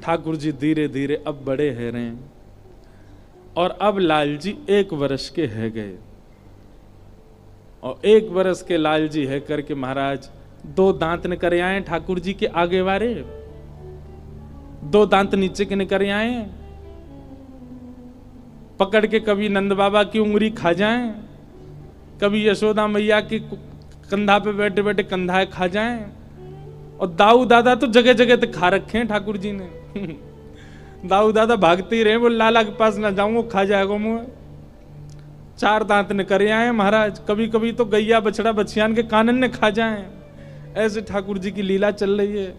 ठाकुर जी धीरे धीरे अब बड़े है रहे, और अब लाल जी 1 वर्ष के है गए। और 1 वर्ष के लाल जी है करके महाराज 2 दांत निकर आए ठाकुर जी के आगे वारे, 2 दांत नीचे के निकर आए, पकड़ के कभी नंद बाबा की उंगली खा जाएं, कभी यशोदा मैया की कंधा पे बैठे बैठे कंधा खा जाएं। और दाऊ दादा तो जगह जगह तक खा रखे हैं ठाकुर जी ने। दाऊ दादा भागते ही रहे, वो लाला के पास ना जाऊं वो खा जाएगा मुंह। 4 दांत ने करे आए महाराज, कभी कभी तो गैया बछड़ा बछियान के कानन ने खा जाएं। ऐसे ठाकुर जी की लीला चल रही है।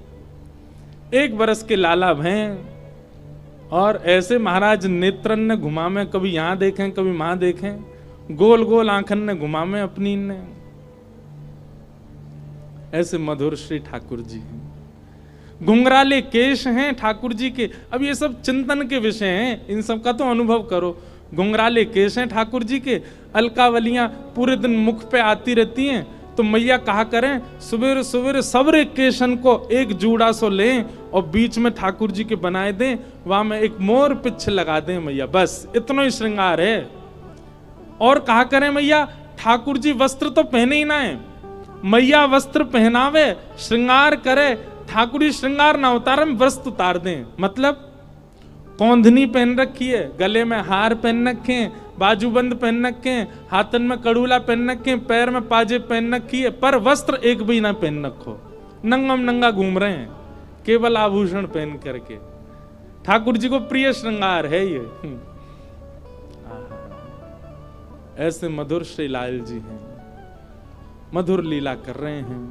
1 वर्ष के लाला हैं, और ऐसे महाराज नेत्रन ने घुमा में, कभी यहां देखें कभी वहां देखें, गोल गोल आंखन ने घुमा में अपनी ने। ऐसे मधुर श्री ठाकुर जी हैं। घुंघराले केश हैं ठाकुर जी के। अब ये सब चिंतन के विषय हैं, इन सब का तो अनुभव करो। घुंघराले केश हैं ठाकुर जी के, अलकावलियां पूरे दिन मुख पे आती रहती हैं। तो मैया कहा करें सवेरे सवेरे सबरे केशन को एक जूड़ा सो लें और बीच में ठाकुर जी के बनाए दें, वहां में एक मोर पिछ लगा दें मैया, बस इतना ही श्रृंगार है। और कहा करें मैया ठाकुर जी वस्त्र तो पहने ही ना है, मैया वस्त्र पहनावे श्रृंगार करे, ठाकुर जी श्रृंगार ना उतारे वस्त्र उतार दें। मतलब कौंधनी पहन रखी है, गले में हार पहन रखे, बाजूबंद पहन रखे, हाथन में कड़ूला पहन रखे, पैर में पाजे पहन रखी है, पर वस्त्र एक भी ना पहन रखो, नंगम नंगा घूम रहे हैं केवल आभूषण पहन करके। ठाकुर जी को प्रिय श्रृंगार है ये। ऐसे मधुर श्री लाल जी हैं, मधुर लीला कर रहे हैं।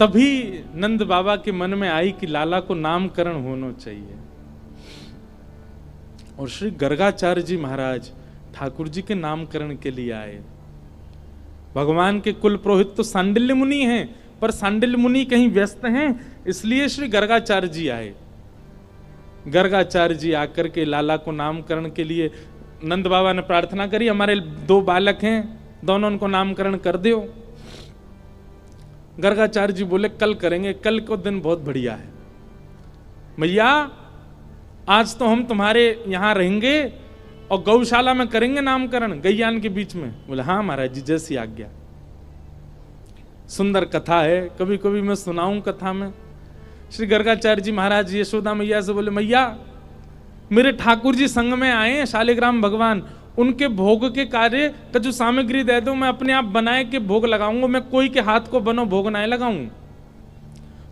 तभी नंद बाबा के मन में आई कि लाला को नामकरण होना चाहिए। और श्री गर्गाचार्य जी महाराज ठाकुर जी के नामकरण के लिए आए। भगवान के कुल पुरोहित तो सांडिल्य मुनि हैं, पर सांडिल्य मुनि कहीं व्यस्त हैं, इसलिए श्री गर्गाचार्य जी आए। गर्गाचार्य जी आकर के लाला को नामकरण के लिए नंद बाबा ने प्रार्थना करी, हमारे 2 बालक हैं, दोनों उनको नामकरण कर दो। गर्गाचार्य जी बोले कल करेंगे, कल को दिन बहुत बढ़िया है मैया, आज तो हम तुम्हारे यहां रहेंगे और गौशाला में करेंगे नामकरण, गैयान के बीच में। बोले हाँ महाराज जी जैसी आज्ञा। सुंदर कथा है, कभी कभी मैं सुनाऊं कथा में। श्री गर्गाचार्य जी महाराज यशोदा मैया से बोले मैया मेरे ठाकुर जी संग में आए हैं शालिग्राम भगवान, उनके भोग के कार्य का जो सामग्री दे दो, मैं अपने आप बनाए के भोग लगाऊंगा, मैं कोई के हाथ को बनो भोग ना लगाऊं।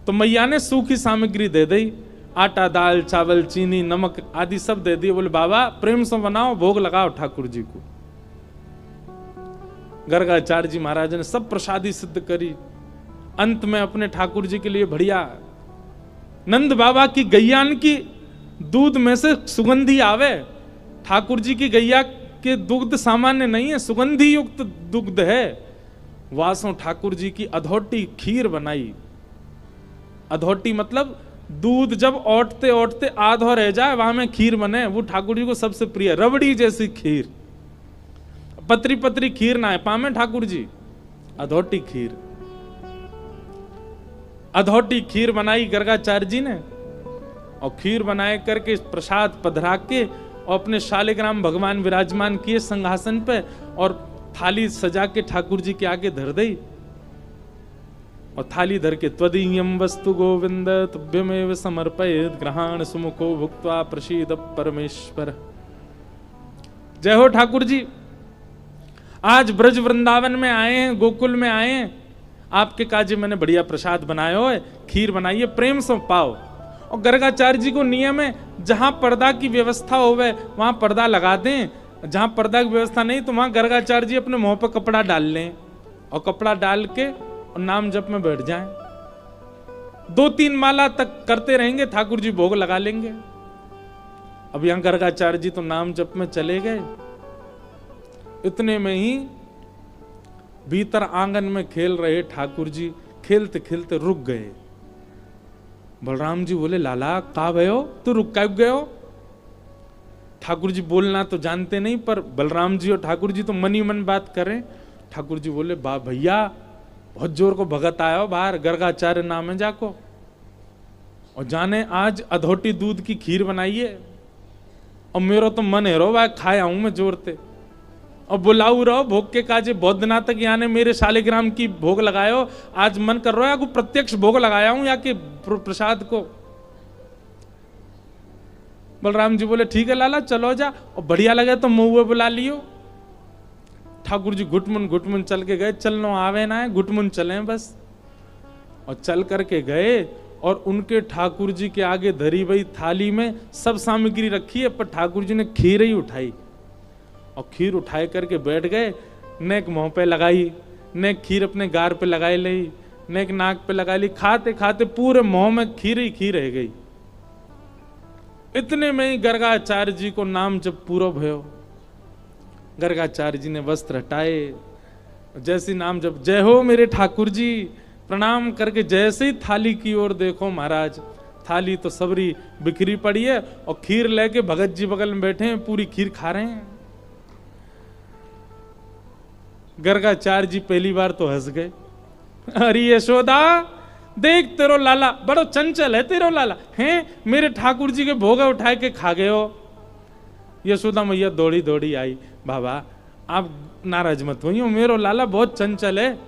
तो मैया ने सूखी सामग्री दे दी, आटा दाल चावल चीनी नमक आदि सब दे दिए। बोले बाबा प्रेम से बनाओ भोग लगाओ ठाकुर जी को। गर्गाचार्य जी महाराज ने सब प्रसादी सिद्ध करी। अंत में अपने ठाकुर जी के लिए बढ़िया नंद बाबा की गैयान की दूध में से सुगंधी आवे। ठाकुर जी की गैया के दुग्ध सामान्य नहीं है, सुगंधी युक्त दुग्ध है। वासों ठाकुर जी की अधोटी खीर बनाई। अधोटी मतलब दूध जब ओटते ओटते आधो रह जाए वहां में खीर बने, वो ठाकुर जी को सबसे प्रिय, रबड़ी जैसी खीर। पतरी पतरी खीर ना है पामे ठाकुर जी, अधोटी खीर। अधोटी खीर बनाई गर्गाचार्य जी ने, और खीर बनाए करके प्रसाद पधरा के और अपने शालिग्राम भगवान विराजमान किए सिंहासन पे, और थाली सजा के ठाकुर जी के आगे धर दी। और थाली धर के त्वदीयम वस्तु गोविंद तुभ्यमेव समर्पयेत् ग्रहाण सुमुखो भुक्त्वा प्रसीद परमेश्वर। जय हो ठाकुर जी। आज ब्रज वृंदावन में आए हैं, गोकुल में आए हैं, आपके काजे मैंने बढ़िया प्रसाद बनाया हो, खीर बनाइए, प्रेम से पाओ। और गर्गाचार्य जी को नियम है जहां पर्दा की व्यवस्था होवे वहां पर्दा लगा दें, जहां पर्दा की व्यवस्था नहीं तो वहां गर्गाचार्य जी अपने मुंह पर कपड़ा डाल लें और कपड़ा डाल के और नाम जप में बैठ जाएं। 2-3 माला तक करते रहेंगे, ठाकुर जी भोग लगा लेंगे। अब यहां गर्गाचार्य जी तो नाम जप में चले गए। इतने में ही भीतर आंगन में खेल रहे ठाकुर जी खेलते खेलते रुक गए। बलराम जी बोले लाला कहाँ गए हो, तू रुक क्यों गए हो? ठाकुर जी बोलना तो जानते नहीं, पर बलराम जी और ठाकुर जी तो मन ही मन बात करें। ठाकुर जी बोले, बा भैया बहुत जोर को भगत आया हो बाहर, गर्गाचार्य नाम है जाको, और जाने आज अधोटी दूध की खीर बनाई है, और मेरा तो मन है रो भाई खाया हूं मैं जोरते, और बुलाऊ रहो भोग के काजे बौद्धनाथ तक याने मेरे शालिग्राम की भोग लगायो, आज मन कर रहा है को प्रत्यक्ष भोग लगाया हूं या के प्रसाद को। बलराम जी बोले ठीक है लाला चलो जा, और बढ़िया लगे तो मुँह बुला लियो। ठाकुर जी घुटमुन चल के गए, चलनो आवे ना है घुटमुन चले बस, और चल करके गए, और उनके ठाकुर जी के आगे धरी हुई थाली में सब सामग्री रखी है, पर ठाकुर जी ने खीर ही उठाई, और खीर उठाए करके बैठ गए, नेक मुंह पे लगाई, नेक खीर अपने गार पे लगाई ली, नेक नाक पे लगा ली, खाते खाते पूरे मुंह में खीर ही खीर रह गई। इतने में ही गर्गाचार्य जी को नाम जब पूरा भयो, गर्गाचार्य जी ने वस्त्र हटाए, जैसी नाम जब जय हो मेरे ठाकुर जी, प्रणाम करके जैसे ही थाली की ओर देखो महाराज, थाली तो सबरी बिखरी पड़ी है, और खीर लेके भगत जी बगल में बैठे हैं, पूरी खीर खा रहे हैं। गर्गाचार्य जी पहली बार तो हंस गए, अरे यशोदा देख तेरो लाला बड़ो चंचल है, तेरो लाला हैं मेरे ठाकुर जी के भोग उठाए के खा गए हो। यशोदा मैया दौड़ी दौड़ी आई, बाबा आप नाराज मत होइयो, मेरो लाला बहुत चंचल है,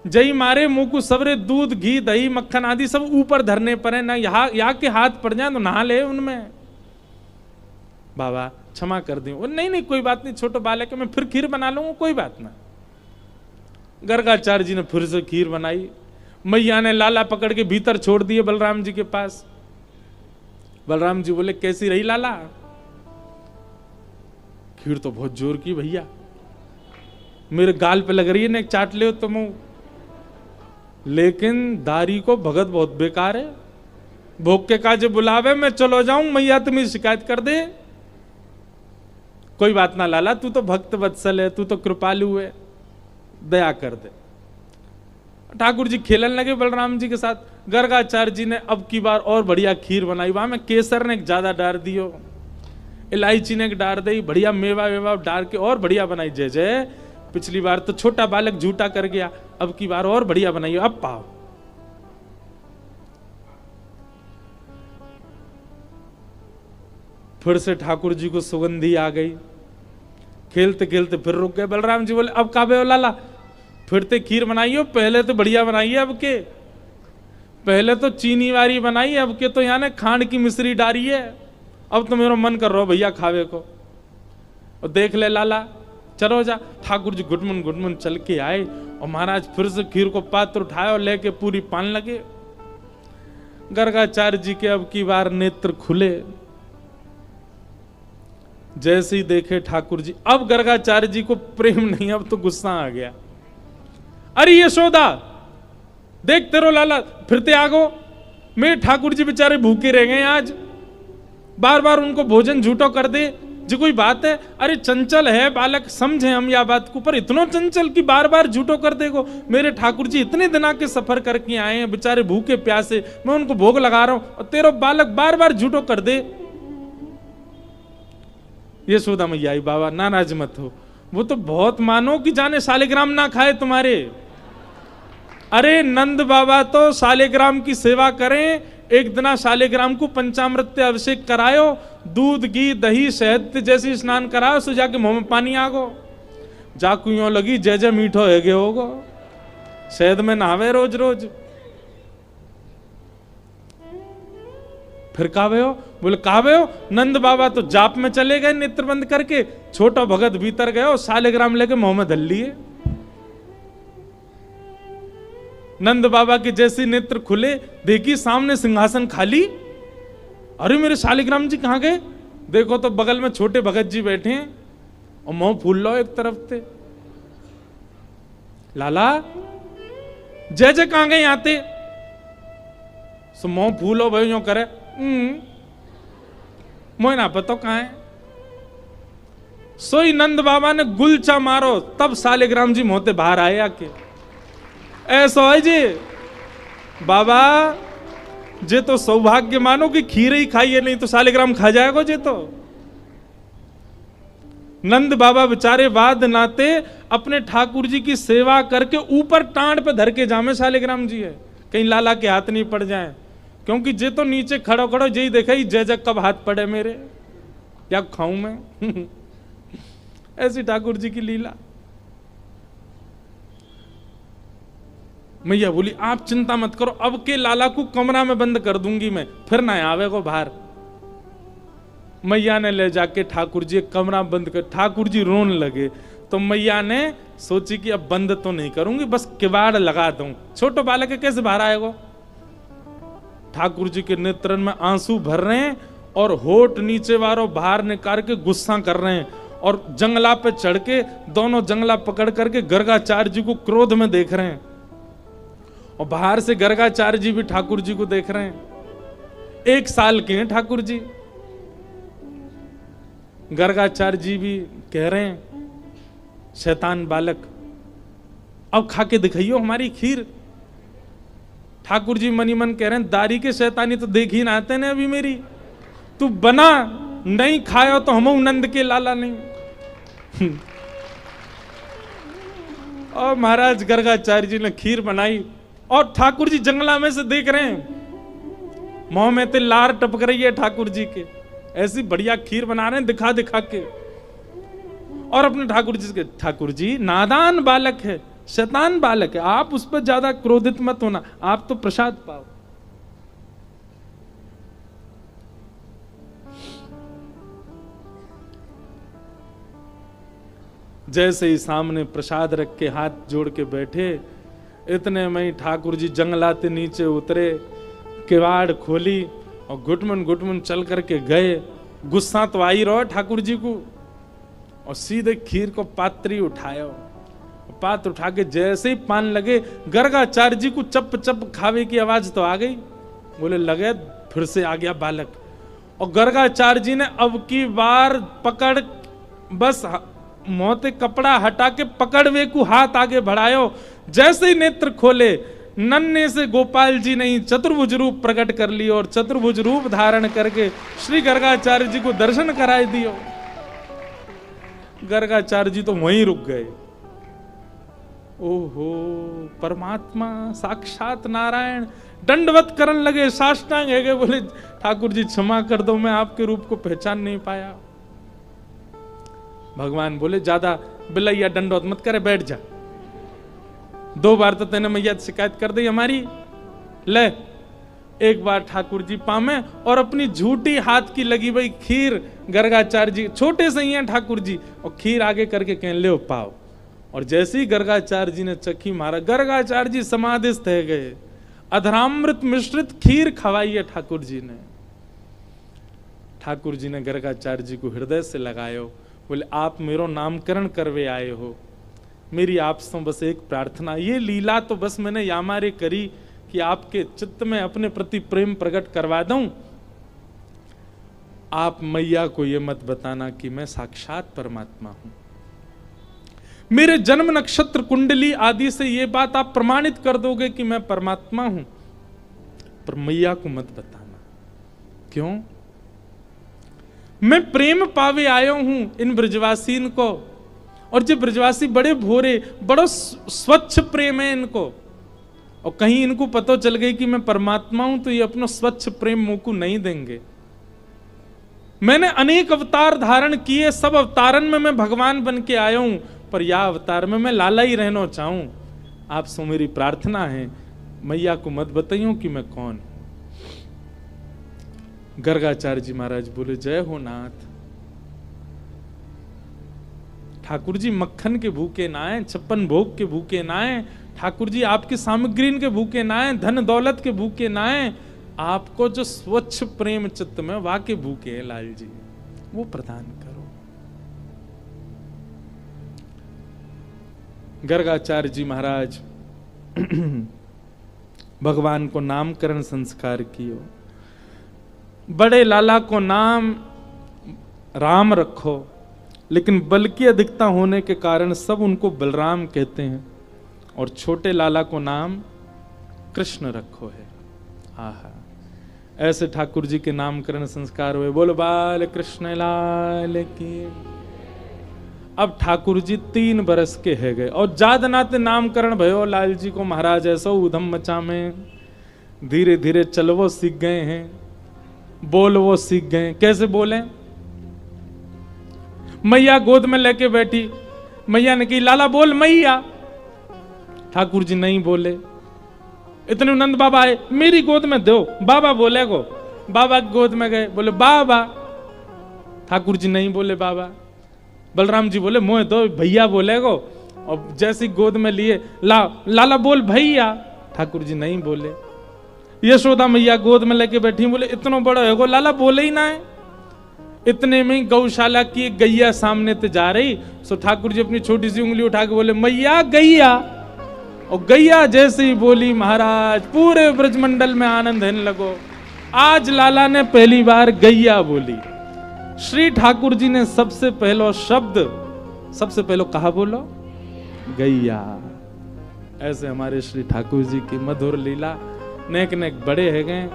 जई मारे मुंह को सबरे दूध घी दही मक्खन आदि सब ऊपर धरने पर है ना, यहाँ के हाथ पड़ जाए तो नहा ले उनमें, बाबा क्षमा कर दी। नहीं नहीं कोई बात नहीं, छोटो बालक है, मैं फिर खीर बना लूंगा, कोई बात ना। गर्गाचार्य जी ने फिर से खीर बनाई, मैया ने लाला पकड़ के भीतर छोड़ दिए बलराम जी के पास। बलराम जी बोले कैसी रही लाला? खीर तो बहुत जोर की भैया, मेरे गाल पे लग रही है, ने चाट ले तो मुंह, लेकिन दारी को भगत बहुत बेकार है, भोग के काजे बुलावे मैं चलो जाऊं, मैया तुम्हें शिकायत कर दे। कोई बात ना लाला, तू तो भक्त वत्सल है, तू तो कृपालु है, दया कर दे। ठाकुर जी खेलन लगे बलराम जी के साथ। गर्गाचार्य जी ने अब की बार और बढ़िया खीर बनाई, वहां में केसर ने ज्यादा डाल दियो, इलायची ने डाल दी, बढ़िया मेवा वेवा डाल के और बढ़िया बनाई। जय जय, पिछली बार तो छोटा बालक झूठा कर गया, अब की बार और बढ़िया बनाई, अब पाओ। फिर से ठाकुर जी को सुगंधी आ गई, खेलते खेलते फिर रुक गए। बलराम जी बोले अब काबे हो लाला, फिर ते खीर बनाई हो, पहले तो बढ़िया बनाई है, अब के पहले तो चीनी वाली बनाई है, अब के तो यहाँ ने खांड की मिश्री डाली है, अब तो मेरा मन कर रहा हो भैया खावे को। और देख ले लाला चलो जा। ठाकुर जी घुटमुन चल के आए, और महाराज फिर से खीर को पात्र उठाए और लेके पूरी पान लगे। गर्गाचार्य जी के अब की बार नेत्र खुले, जैसे ही देखे ठाकुर जी, अब गर्गाचार्य जी को प्रेम नहीं, अब तो गुस्सा आ गया। अरे यशोदा देख तेरो लाला फिरते आगो, मेरे ठाकुर जी बेचारे भूखे रह गए आज, बार बार उनको भोजन झूठो कर दे, जी कोई बात है? अरे चंचल है बालक, समझे हम या बात को, पर इतना चंचल कि बार बार झूठो कर देगो। मेरे ठाकुर जी इतने दिन के सफर करके आए हैं, बेचारे भूखे प्यासे, मैं उनको भोग लगा रहा हूं, और तेरा बालक बार बार झूठो कर दे। यशोदा मैया आई, बाबा नाराज मत हो, वो तो बहुत मानो कि जाने शालिग्राम ना खाए तुम्हारे। अरे नंद बाबा तो शालिग्राम की सेवा करें, एक दिन शालिग्राम को पंचामृत से अभिषेक करायो, दूध घी दही शहद जैसे स्नान कराओ, सो जाके मुंह में पानी आगो, जाकू यूं लगी जय जय मीठो है होगो, शहद में नहावे रोज रोज। फिर कावे हो? बोले कावे हो? नंद बाबा तो जाप में चले गए नेत्र बंद करके, छोटा भगत भीतर गए, शालिग्राम लेके मुंह में धल लिए। नंद बाबा के जैसे नेत्र खुले, देखी सामने सिंहासन खाली। अरे मेरे शालिग्राम जी कहां गए? देखो तो बगल में छोटे भगत जी बैठे हैं, और मुंह फूल लो एक तरफ से। लाला जय जय कहां गए आते? सो मुंह फूलो भाई जो करे, मोह ना पता कहां है। सोई नंद बाबा ने गुलचा मारो, तब शालिग्राम जी मोहते बाहर आए आके। ऐसा है जी बाबा, जे तो सौभाग्य मानो कि खीर ही खाइए, नहीं तो शालिग्राम खा जाएगा जे तो। नंद बाबा बेचारे वाद नाते अपने ठाकुर जी की सेवा करके ऊपर टांड पे धर के जामे शालिग्राम जी है, कहीं लाला के हाथ नहीं पड़ जाए, क्योंकि जे तो नीचे खड़ो खड़ो यही देखा ही जय जय कब हाथ पड़े मेरे, क्या खाऊं मैं। ऐसी ठाकुर जी की लीला। मैया बोली आप चिंता मत करो, अब के लाला को कमरा में बंद कर दूंगी मैं, फिर ना आवे को बाहर। मैया ने ले जाके ठाकुर जी कमरा बंद कर, ठाकुर जी रोन लगे। तो मैया ने सोची कि अब बंद तो नहीं करूंगी, बस किवाड़ लगा दूं, छोटो बालक है कैसे बाहर आएगा। ठाकुर जी के नेत्रन में आंसू भर रहे हैं और होठ नीचे वालों बाहर निकाल के गुस्सा कर रहे हैं, और जंगला पे चढ़ के दोनों जंगला पकड़ करके गर्गाचार्य जी को क्रोध में देख रहे हैं, और बाहर से गर्गाचार्य जी भी ठाकुर जी को देख रहे हैं। 1 साल के हैं ठाकुर जी। गर्गाचार्य जी भी कह रहे हैं शैतान बालक अब खा के दिखाइयो हमारी खीर। ठाकुर जी मनी मन कह रहे हैं दारी के शैतानी तो देख ही ना आते ने अभी मेरी, तू बना नहीं खायो तो हम नंद के लाला नहीं। और महाराज गर्गाचार्य जी ने खीर बनाई और ठाकुर जी जंगला में से देख रहे हैं, मुंह में ते लार टपक रही है ठाकुर जी के, ऐसी बढ़िया खीर बना रहे हैं दिखा दिखा के। और अपने ठाकुर जी नादान बालक है, शैतान बालक है, आप उस पर ज्यादा क्रोधित मत होना, आप तो प्रसाद पाओ। जैसे ही सामने प्रसाद रख के हाथ जोड़ के बैठे, इतने में ही ठाकुर जी जंगलाते नीचे उतरे, किवाड़ खोली और घुटमन चल करके गए। गुस्सा तो आई रहो ठाकुर जी को, और सीधे खीर को पात्री उठाया, पात्र उठा के जैसे ही पान लगे, गर्गाचार्य जी को चप चप खावे की आवाज तो आ गई। बोले लगे फिर से आ गया बालक। और गर्गाचार्य जी ने अब की बार पकड़, बस मोते कपड़ा हटा के पकड़ वे को हाथ आगे बढ़ायो। जैसे ही नेत्र खोले, नन्हे से गोपाल जी ने चतुर्भुज रूप प्रकट कर लियो, और चतुर्भुज रूप धारण करके श्री गर्गाचार्य जी को दर्शन कराए दियो। गर्गाचार्य जी तो वहीं रुक गए। ओहो परमात्मा साक्षात नारायण, दंडवत करने लगे, साष्टांग है गए। बोले ठाकुर जी क्षमा कर दो, मैं आपके रूप को पहचान नहीं पाया। भगवान बोले ज्यादा बिलैया दंडवत मत करे, बैठ जा। 2 बार तो तेने मैया शिकायत कर दी हमारी, ले 1 बार ठाकुर जी पामे, और अपनी झूठी हाथ की लगी भाई खीर गर्गाचार्य जी, छोटे से ही हैं ठाकुर जी, और खीर आगे करके कह ले पाओ। और जैसे ही गर्गाचार्य जी ने चखी मारा, गर्गाचार्य जी समाधिस्थ है गए। अधरामृत मिश्रित खीर खवाई है ठाकुर जी ने। ठाकुर जी ने गर्गाचार्य जी को हृदय से लगायो। बोले आप मेरो नामकरण करवे आए हो, मेरी आपसे बस एक प्रार्थना, ये लीला तो बस मैंने यामारे करी कि आपके चित्त में अपने प्रति प्रेम प्रकट करवा दूं। आप मैया को ये मत बताना कि मैं साक्षात परमात्मा हूं। मेरे जन्म नक्षत्र कुंडली आदि से ये बात आप प्रमाणित कर दोगे कि मैं परमात्मा हूं, पर मैया को मत बताना। क्यों? मैं प्रेम पावे आयो हूं इन ब्रजवासीन को, और जो ब्रजवासी बड़े भोरे, बड़ा स्वच्छ प्रेम है इनको, और कहीं इनको पता चल गई कि मैं परमात्मा हूं तो ये अपना स्वच्छ प्रेम मुंह को नहीं देंगे। मैंने अनेक अवतार धारण किए, सब अवतारन में मैं भगवान बन के आया हूं, पर यह अवतार में मैं लाला ही रहना चाहूं। आपसे मेरी प्रार्थना है, मैया को मत बताइयो कि मैं कौन। गर्गाचार्य जी महाराज बोले जय हो नाथ। ठाकुर जी मक्खन के भूखे ना आए, 56 भोग के भूखे ना आए, ठाकुर जी आपकी सामग्री के भूखे ना आए, धन दौलत के भूखे ना आए, आपको जो स्वच्छ प्रेम चित्त में वाके भूखे हैं लाल जी, वो प्रदान करो। गर्गाचार्य जी महाराज भगवान को नामकरण संस्कार कियो। बड़े लाला को नाम राम रखो, लेकिन बल की अधिकता होने के कारण सब उनको बलराम कहते हैं, और छोटे लाला को नाम कृष्ण रखो है। आहा, ऐसे ठाकुर जी के नामकरण संस्कार हुए। बोलो बाल कृष्ण लाल की। अब ठाकुर जी 3 बरस के है गए और जाद नाते नामकरण भयो लाल जी को महाराज ऐसा उधम मचा में। धीरे धीरे चलवो सीख गए हैं, बोलवो सीख गए। कैसे बोले? मैया गोद में लेके बैठी, मैया ने कही लाला बोल मैया। ठाकुर जी नहीं बोले। इतने नंद बाबा आए, मेरी गोद में दो, बाबा बोले को। बाबा की गोद में गए, बोले बाबा। ठाकुर जी नहीं बोले बाबा। बलराम जी बोले मोह दो, भैया बोले को। और जैसी गोद में लिए, लाला बोल भैया। ठाकुर जी नहीं बोले। यशोदा मैया गोद में लेके बैठी, बोले इतना बड़ा है को लाला बोले ही ना है। इतने में गौशाला की एक गैया सामने ते जा रही, सो ठाकुर जी अपनी छोटी सी उंगली उठा के बोले मैया गैया। और गैया जैसे ही बोली महाराज पूरे ब्रजमंडल में आनंद होने लगो। आज लाला ने पहली बार गैया बोली। श्री ठाकुर जी ने सबसे पहला शब्द, सबसे पहले कहा बोलो गैया। ऐसे हमारे श्री ठाकुर जी की मधुर लीला नेक नेक बड़े है गए।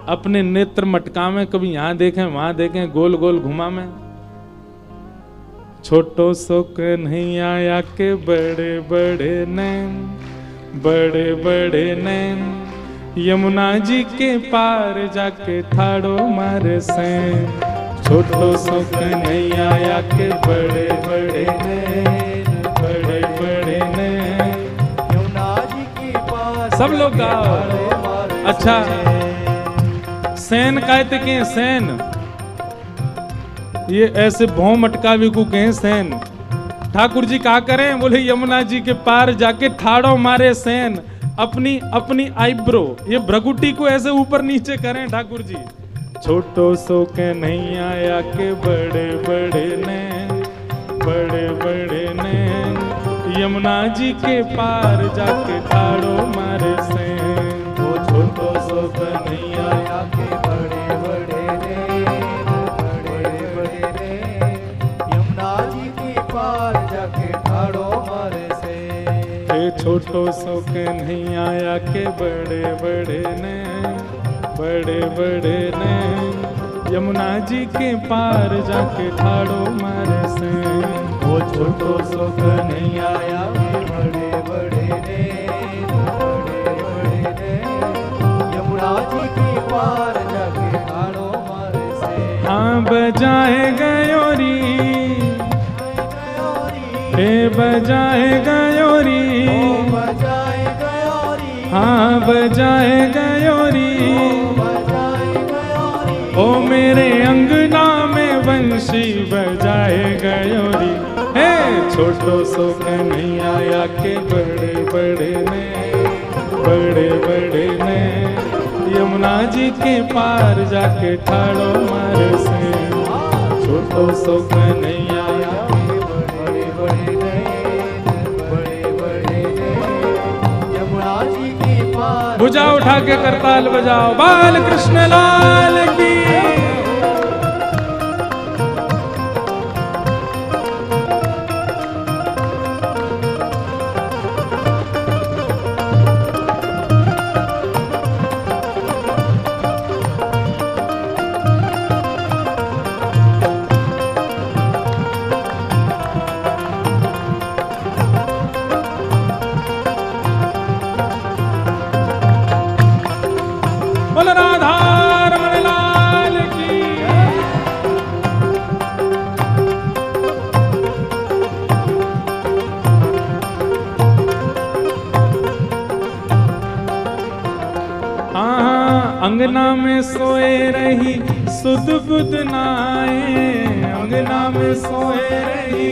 अपने नेत्र मटका में कभी यहां देखें वहां देखें, गोल गोल घुमा में। छोटो सो कन्हैया के बड़े बड़े नैन, बड़े बड़े नैन, यमुना जी के पार जाके ठाड़ो मारे सैन। छोटो सो कन्हैया के बड़े बड़े नैन, बड़े बड़े नैन, यमुना जी के पार। सब लोग गाओ। अच्छा, सैन कहते के सैन, ये ऐसे भौं मटकावी को कहें सैन। ठाकुर जी क्या करें? बोले यमुना जी के पार जाके ठाड़ो मारे सैन। अपनी अपनी आईब्रो, ये भ्रगुटी को ऐसे ऊपर नीचे करें ठाकुर जी। छोटो सो कन्हैया के बड़े बड़े नैन, बड़े बड़े नैन, यमुना जी के पार जाके ठाड़ो मारे सैन। वो छोटो सो कन्हैया के बड़े बड़े नैन, बड़े बड़े नैन, यमुना जी के पार जाके ठाड़ो मारे सैन। छोटो सो कन्हैया के बड़े बड़े नैन, बड़े बड़े नैन, यमुना जी के पार जाके ठाड़ो मारे सैन। वो छोटो सो कन्हैया के बड़े बड़े नैन, बड़े बड़े नैन, यमुना जी के पार जाके ठाड़ो मारे सैन। हाँ बजाए गयोरी, हे बजाए गयोरी, बजाए गयोरी, हाँ बजाए गयोरी, ओ मेरे अंगना में बंशी बजाए गयोरी। हे छोटो सो कन्हैया के बड़े बड़े नैन, बड़े बड़े नैन, यमुना जी के पार जाके ठाड़ो मारे सैन। छोटो सो कन्हैया के बड़े बड़े नैन, बड़े बड़े नैन, यमुना जी के पार। भुजा उठा के करताल बजाओ, बाल कृष्ण लाल की। अंगना में सोए रही सुध बुध नाए, अंगना में सोए रही,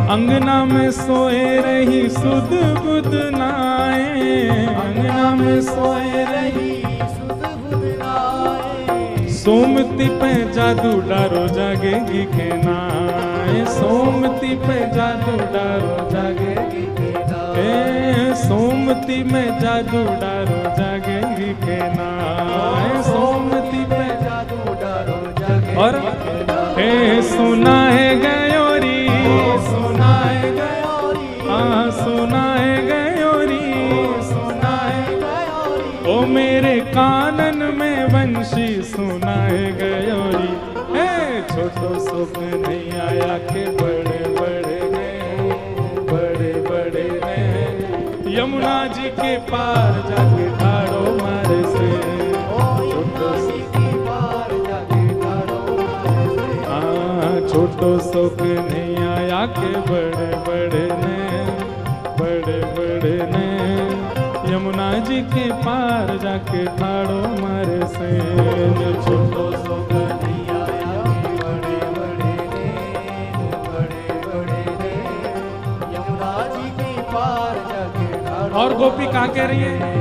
अंगना में सोए रही सुध बुध नाए, अंगना में सोए रही सुध बुध नाए। सोमती पे जादू डारो जागेगी के नाए, सोमती पे जादू डारो जागेगी के नाए, सोमती में जादू डारो जागेगी के नाए, सोमती पे जादू डारो जागेगी। और हे सुना है गयोरी, सुना है गयोरी, हाँ सुना है गयोरी, सुना है गयोरी, ओ मेरे कानन में वंशी सुना है गयोरी। हे छोटो सो सुख नहीं आया के बड़े बड़े ने, बड़े बड़े ने यमुना जी के पार जाके ठाड़ो मारे से। छोटो छोटो सुख नहीं आया के बड़े बड़े ने, बड़े बड़े ने यमुना जी के पार जाके ठाड़ो मारे से। छोटो सुख नहीं आया के बड़े बड़े ने, बड़े बड़े ने यमुना जी के पार जाके ठाड़ो। और गोपी क्या कह रही है?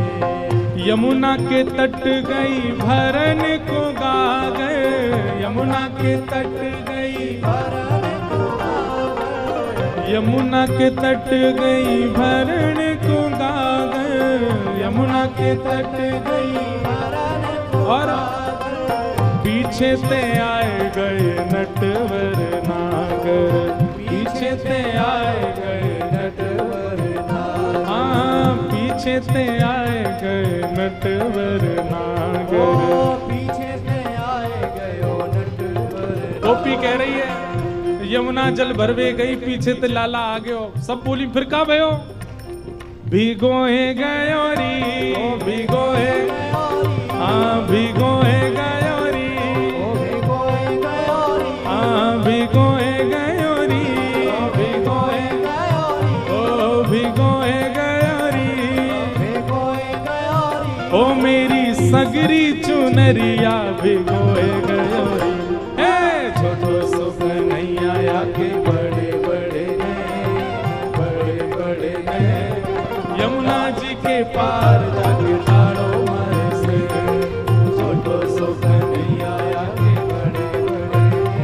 यमुना के तट गई भरन को गा गए, यमुना के तट गई भरन को गा गए, यमुना के तट गई भरन को गा गए, यमुना के तट गई भरन को और पीछे ते आए गए नटवर नागर, पीछे ते आए गए नटवर नागर, हाँ पीछे ते आए गए नटवर नागर, पीछे से आए गयो नटवर। गोपी कह रही है यमुना जल भरवे गई, पीछे ते लाला आ गयो। सब बोली फिर का भयो? भिगोए गयो री, ओ भिगोए, हाँ भिगोए गयो री, ओ भिगोए गयो री, हाँ भिगोए गयो री, ओ भिगोए गयो री, ओ भिगोए गयो री, ओ मेरी सगरी चुनरिया भिगोए गयो री। छोटो सुख नहीं आया के बड़े बड़े ने, बड़े बड़े ने यमुना जी के पार जाके ठाड़ो मारे से। छोटो सुख नहीं आया के बड़े बड़े ने,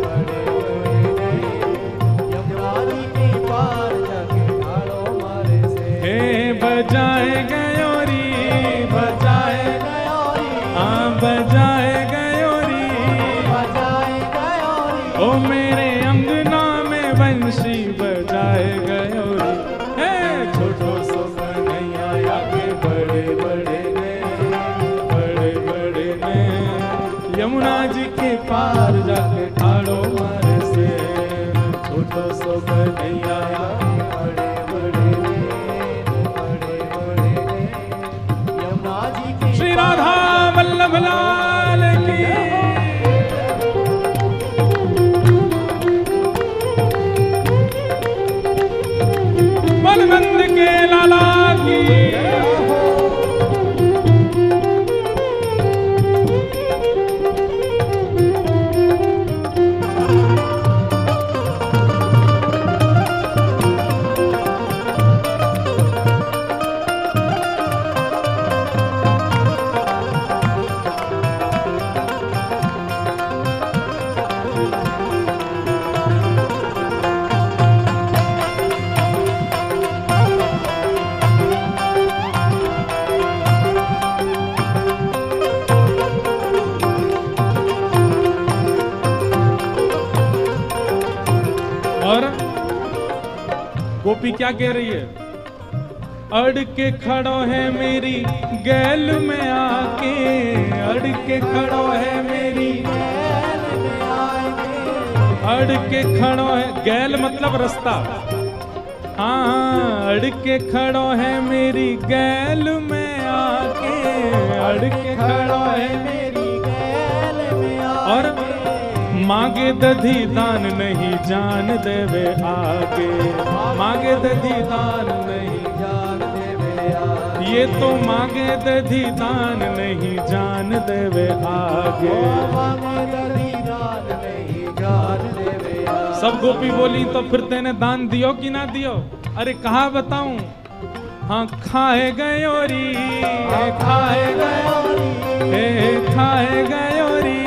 बड़े बड़े ने यमुना जी के पार जाके ठाड़ो मारे से। हे बजाए गयो री, बजाए गयो री, हाँ बजाए गयो री, बजाए गयो री, ओ मेरे अंगना में बंशी बजाए गयो री। हे छोटो सुख नहीं आया के बड़े बड़े ने, बड़े बड़े ने यमुना जी के पार जाके ठाड़ो मारे से। छोटो सुख नहीं आया के बड़े बड़े ने, बड़े बड़े ने यमुना जी के। श्री राधा वल्लभ लाल की, बलवंत के लाला की। और गोपी क्या कह रही है? अड़ के खड़ो है मेरी गैल में आके, अड़ के खड़ो है मेरी गैल में आके, अड़ के खड़ो है, गैल मतलब रास्ता, हाँ अड़ के खड़ो है मेरी गैल में आके, अड़ के खड़ो है मेरी गैल में आके, और मांगे दधी दान नहीं जान देवे आगे, मांगे दधी दान नहीं जान देवे आगे, ये तो मांगे दधी दान नहीं जान देवे आगे, मांगे दधी दान नहीं जान देवे आगे। सब गोपी बोली तो फिर तेने दान दियो कि ना दियो? अरे कहा बताऊं? हाँ खाए गयो री, खाए गयो री, खाए गयो री,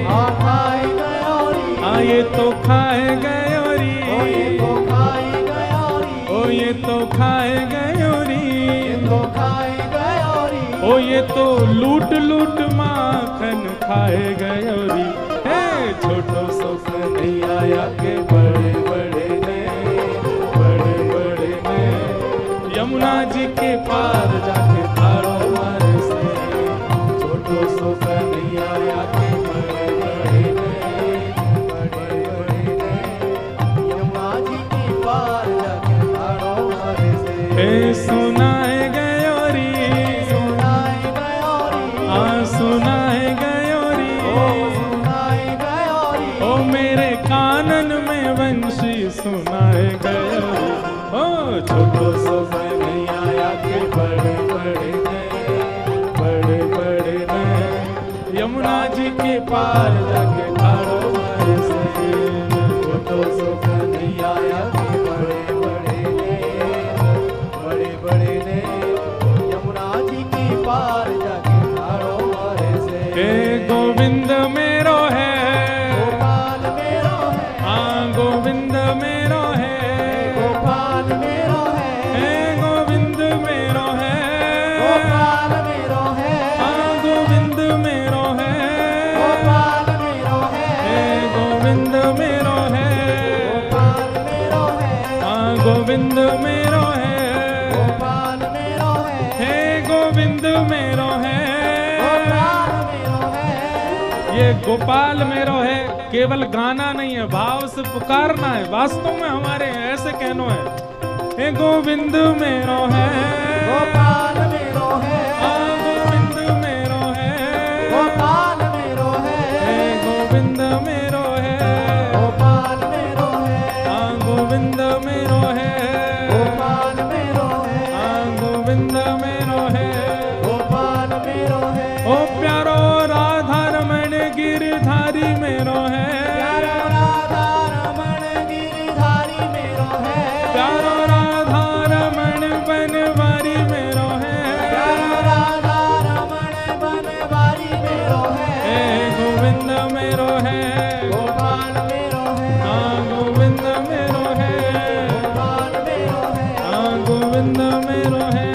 खाए गयो री, हाँ ये तो खाए गयो री, ओ ये तो खाए गयो री, ओ ये तो खाए गयो री, तो खाए गयो री, ओ ये तो लूट लूट माखन खाए गयो री। हे छोटो सुख नहीं आया के बड़े बड़े ने, बड़े बड़े ने यमुना जी के पार जाके ठाड़ो मारे से। छोटो सुख नहीं आया के बड़े बड़े ने, ए सुनाए गयोरी, सुनाए गयोरी, आ सुनाए गयोरी, सुनाए गयोरी, ओ मेरे कानन में वंशी सुनाए गयोरी। ओ छोटो सो नहीं आया के बड़े बड़े बड़े बड़े ने यमुना जी के पार जाके ठाड़ो मारे से। छोटो सो नहीं आया कि बड़े बड़े ने यमुना जी की पार जाके ठाड़ो मारे से। हे गोविंद मेरो है, गोपाल मेरो है, हाँ गोविंद मेरो है, गोपाल मेरो है, हे गोविंद मेरो है, गोपाल मेरो है, हाँ गोविंद मेरो है, गोपाल मेरो है, हे गोविंद मेरो है, गोपाल मेरो है, हाँ गोविंद मेरो है, गोपाल मेरो है, हे गोविंद मेरो है, गोपाल मेरो है। ये गोपाल मेरो है केवल गाना नहीं है, भाव से पुकारना है, वास्तव में हमारे ऐसे कहनो है। हे गोविंद मेरो है, गोपाल मेरो है, हाँ गोविंद मेरो है, गोपाल मेरो है, हे गोविंद मेरो है, गोपाल मेरो है, हाँ गोविंद मेरो है, गोपाल मेरो है, हाँ गोविंद मेरो है, गोपाल मेरो है। ओ प्यारो राधा रमण गिरधारी मेरो है, प्यारो राधा रमण गिरधारी मेरो है, प्यारो राधा रमण बनवारी मेरो है, प्यारो राधा रमण बनवारी मेरो है, हे गोविंद मेरो है, गोपाल मेरो है, हाँ गोविंद मेरो है, गोपाल मेरो है, हाँ गोविंद मेरो है,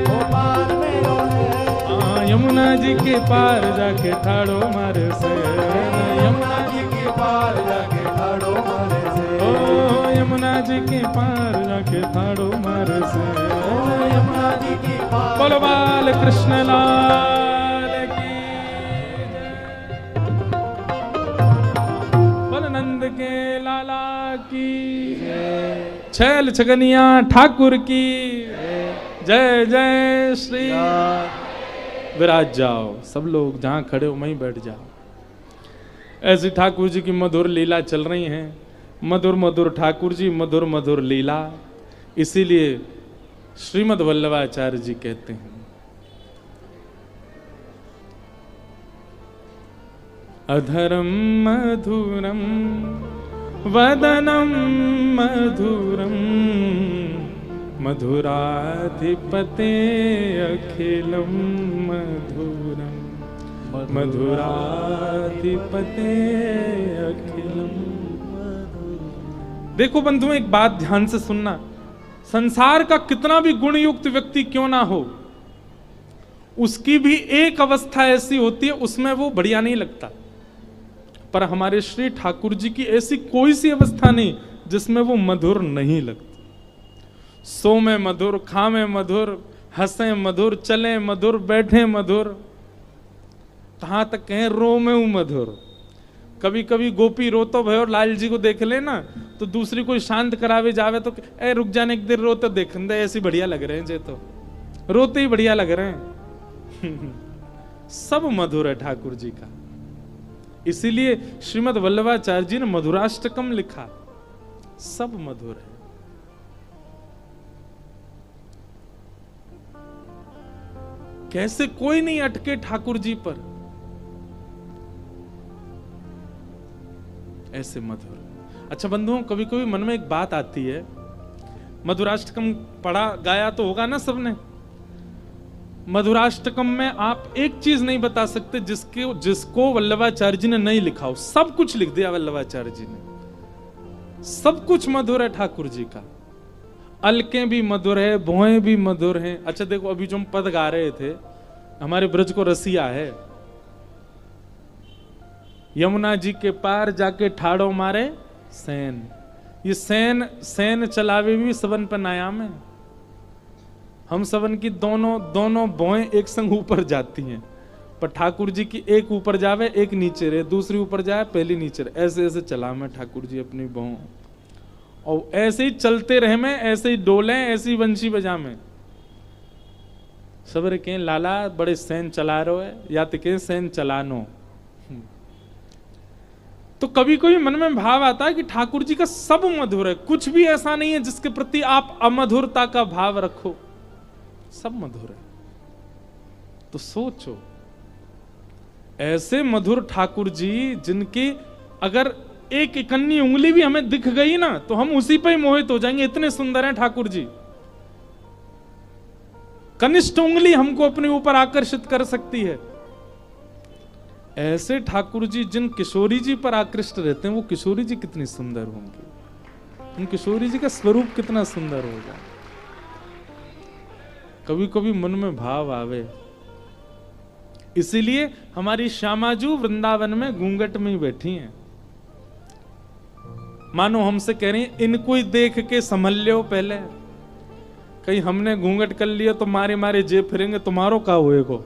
गोपाल मेरो है। हाँ यमुना जी के पार जाके ठाड़ो मारे से, यमुना जी के पार जाके ठाड़ो मारे से, ओ यमुना जी के पार जाके ठाड़ो मारे से। यमुना जी की पार बोलो बाल कृष्ण लाल की जय। बोल नंद के लाला की छैल छगनिया ठाकुर की जय जय श्री। विराज जाओ सब लोग, जहां खड़े हो वहीं बैठ जाओ। ऐसी ठाकुर जी की मधुर लीला चल रही हैं, मधुर मधुर ठाकुर जी, मधुर मधुर लीला। इसीलिए श्रीमद् वल्लभाचार्य जी कहते हैं, अधरम मधुरम वदनम मधुरम मधुराधिपते अखिलम मधुरम मधुराधिपते अखिलम। देखो बंधुओं, एक बात ध्यान से सुनना, संसार का कितना भी गुणयुक्त व्यक्ति क्यों ना हो, उसकी भी एक अवस्था ऐसी होती है उसमें वो बढ़िया नहीं लगता। पर हमारे श्री ठाकुर जी की ऐसी कोई सी अवस्था नहीं जिसमें वो मधुर नहीं लगता। सो में मधुर, खा में मधुर, हंसे मधुर, चले मधुर, बैठे मधुर, कहां तक कहें रो में हूं मधुर। कभी कभी गोपी रोतो भयो और लाल जी को देख ले ना, तो दूसरी कोई शांत करावे जावे तो ए रुक जाने एक देर रोते देख दे, ऐसी बढ़िया लग रहे हैं जे, तो रोते ही बढ़िया लग रहे हैं। सब मधुर है ठाकुर जी का। इसीलिए श्रीमद् वल्लभाचार्य जी ने मधुराष्टकम लिखा, सब मधुर है। कैसे कोई नहीं अटके ठाकुर जी पर, ऐसे मधुर। अच्छा बंधुओं, कभी कभी मन में एक बात आती है, मधुराष्टकम पढ़ा गाया तो होगा ना सबने। मधुराष्टकम में आप एक चीज नहीं बता सकते जिसको वल्लभाचार्य जी ने नहीं लिखा हो। सब कुछ लिख दिया वल्लभाचार्य जी ने, सब कुछ मधुर है ठाकुर जी का। अलकें भी मधुर है, भोएं भी मधुर हैं। अच्छा देखो, अभी जो हम पद गा रहे थे, हमारे ब्रज को रसिया है, यमुना जी के पार जाके ठाड़ो मारे सैन। ये सैन सैन चलावे भी सबन पर नायाम है। हम सबन की दोनों भोएं एक संग ऊपर जाती हैं, पर ठाकुर जी की एक ऊपर जावे एक नीचे रहे, दूसरी ऊपर जाए पहली नीचे रहे, ऐसे ऐसे चला मैं ठाकुर जी अपनी भों। और ऐसे ही चलते रहे में, ऐसे ही डोले, ऐसे ही बंशी बजा में। सबर के लाला बड़े सैन चला रहे है, या तो के सैन चलानो। तो कभी कभी मन में भाव आता है कि ठाकुर जी का सब मधुर है, कुछ भी ऐसा नहीं है जिसके प्रति आप अमधुरता का भाव रखो, सब मधुर है। तो सोचो, ऐसे मधुर ठाकुर जी जिनकी अगर एक इकन्नी उंगली भी हमें दिख गई ना तो हम उसी पे ही मोहित हो जाएंगे, इतने सुंदर हैं ठाकुर जी। कनिष्ठ उंगली हमको अपने ऊपर आकर्षित कर सकती है। ऐसे ठाकुर जी जिन किशोरी जी पर आकृष्ट रहते हैं, वो किशोरी जी कितनी सुंदर होंगी, उन किशोरी जी का स्वरूप कितना सुंदर होगा। कभी कभी मन में भाव आवे। इसीलिए हमारी श्यामाजू वृंदावन में घूंघट में ही बैठी हैं। मानो हमसे कह रही हैं, इनको ही देख के संभल लो पहले, कहीं हमने घूंघट कर लिया तो मारे मारे जे फिरेंगे, तुम्हारो का होएगो।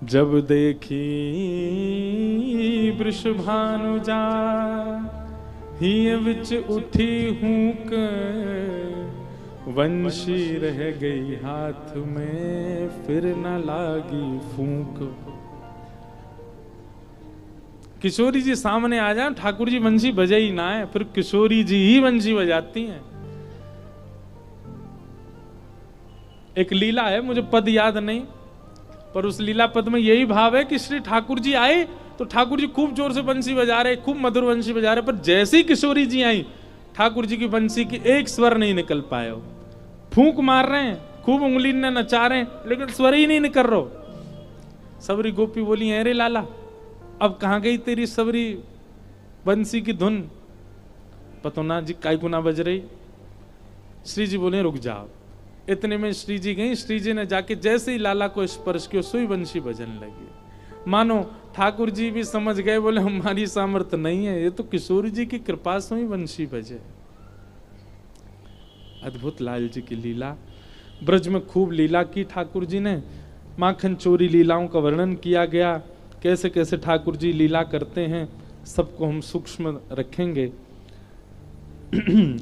जब देखी वृषभानुजा हिय विच उठी हूक, वंशी रह गई हाथ में फिर न लागी फूंक। किशोरी जी सामने आ जाए, ठाकुर जी वंशी बजे ही ना है, फिर किशोरी जी ही वंशी बजाती हैं। एक लीला है, मुझे पद याद नहीं, पर उस लीला पद में यही भाव है कि श्री ठाकुर जी आए तो ठाकुर जी खूब जोर से बंसी बजा रहे, खूब मधुर बंसी बजा रहे, पर जैसे ही किशोरी जी आई ठाकुर जी की बंसी की एक स्वर नहीं निकल पाए हो। फूंक मार रहे हैं, खूब उंगली ने नचा रहे हैं, लेकिन स्वर ही नहीं निकल रहा। सबरी गोपी बोली, अरे लाला अब कहां गई तेरी सबरी बंसी की धुन, पतो ना जी काय को ना बज रही। श्री जी बोले रुक जाओ। इतने में श्री जी गई, श्री जी ने जाके जैसे ही लाला को स्पर्श किया सुई बंशी बजने लगी। मानो ठाकुर जी भी समझ गए, बोले हमारी सामर्थ्य नहीं है, ये तो किशोर जी की कृपा से ही बंशी बजे। अद्भुत लाल जी की लीला। ब्रज में खूब लीला की ठाकुर जी ने, माखन चोरी लीलाओं का वर्णन किया गया, कैसे कैसे ठाकुर जी लीला करते हैं, सबको हम सूक्ष्म रखेंगे।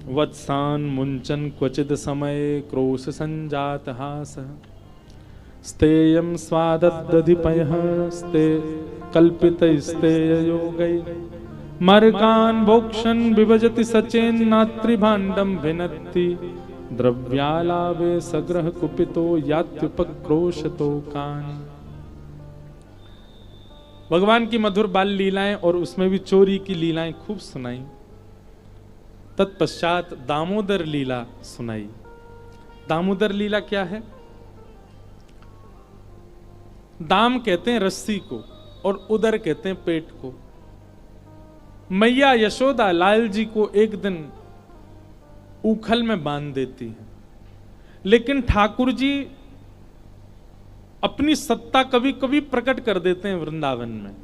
वत्सान मुंचन क्वचिद समय क्रोश संजात हास, स्तेयं स्वाददधिपयः स्ते कल्पित स्तेयोगै, मर्गान भोक्षन विभजति सचेन नात्रिभाण्डं भिनत्ति, द्रव्यालाभे सग्रह कुपितो यात्युपक्रोशतो कान। भगवान की मधुर बाल लीलाएं और उसमें भी चोरी की लीलाएं खूब सुनाई। तत्पश्चात दामोदर लीला सुनाई। दामोदर लीला क्या है? दाम कहते हैं रस्सी को और उदर कहते हैं पेट को। मैया यशोदा लाल जी को एक दिन उखल में बांध देती है, लेकिन ठाकुर जी अपनी सत्ता कभी कभी प्रकट कर देते हैं वृंदावन में।